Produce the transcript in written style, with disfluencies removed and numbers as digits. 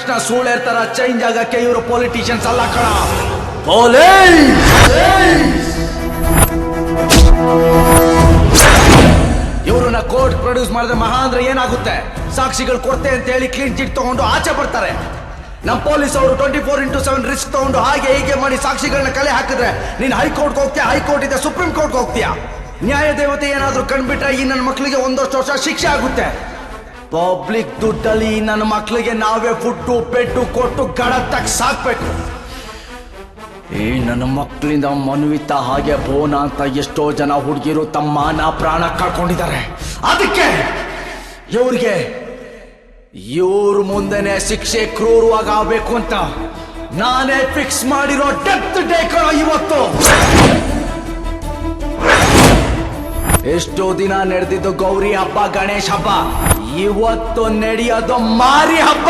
ತಕ್ಷಣ ಸೂಳೆರ್ ತರ ಚೇಂಜ್ ಆಗಕ್ಕೆ ಇವರು ಪೊಲಿಟಿಷಿಯನ್ಸ್ ಅಲ್ಲ ಕಣ. ಇವ್ರನ್ನ ಕೋರ್ಟ್ ಪ್ರೊಡ್ಯೂಸ್ ಮಾಡಿದ್ರೆ ಮಹಾ ಅಂದ್ರೆ ಏನಾಗುತ್ತೆ? ಸಾಕ್ಷಿಗಳು ಕೊಡ್ತೆ ಅಂತ ಹೇಳಿ ಕ್ಲೀನ್ ಚಿಟ್ ತಗೊಂಡು ಆಚೆ ಬರ್ತಾರೆ. ನಮ್ಮ ಪೊಲೀಸ್ ಅವರು 24x7 ರಿಸ್ಕ್ ತಗೊಂಡು ಹಾಗೆ ಹೀಗೆ ಮಾಡಿ ಸಾಕ್ಷಿಗಳನ್ನ ಕಲೆ ಹಾಕಿದ್ರೆ ನೀನ್ ಹೈಕೋರ್ಟ್ ಹೋಗ್ತೀಯಾ, ಹೈಕೋರ್ಟ್ ಇದೆ ಸುಪ್ರೀಂ ಕೋರ್ಟ್ ಹೋಗ್ತೀಯಾ. ನ್ಯಾಯ ದೇವತೆ ಏನಾದ್ರೂ ಕಂಡ್ಬಿಟ್ರೆ ಈ ನನ್ನ ಮಕ್ಕಳಿಗೆ 1 ವರ್ಷ ಶಿಕ್ಷೆ ಆಗುತ್ತೆ. ಪಬ್ಲಿಕ್ ದುಡ್ಡಲ್ಲಿ ನನ್ನ ಮಕ್ಕಳಿಗೆ ನಾವೇ ಫುಡ್ಡು ಬೆಡ್ಡು ಕೊಟ್ಟು ಗಡತ್ತಾಗಿ ಸಾಕ್ಬೇಕು. ಈ ನನ್ನ ಮಕ್ಕಳಿಂದ ಮನ್ವಿತ ಹಾಗೆ ಬೋನ ಅಂತ ಎಷ್ಟೋ ಜನ ಹುಡುಗಿರು ತಮ್ಮ ಮಾನ ಪ್ರಾಣ ಕಳ್ಕೊಂಡಿದ್ದಾರೆ. ಅದಕ್ಕೆ ಇವ್ರ ಮುಂದೆನೆ ಶಿಕ್ಷೆ ಕ್ರೂರವಾಗಿ ಆಗ್ಬೇಕು ಅಂತ ನಾನೇ ಫಿಕ್ಸ್ ಮಾಡಿರೋ ಡೆತ್ ಡೇ ಕಣೋ ಇವತ್ತು. ಎಷ್ಟೋ ದಿನ ನಡೆದಿದ್ದು ಗೌರಿ ಹಬ್ಬ, ಗಣೇಶ ಹಬ್ಬ, ಇವತ್ತು ನಡೆಯೋದು ಮಾರಿ ಹಬ್ಬ.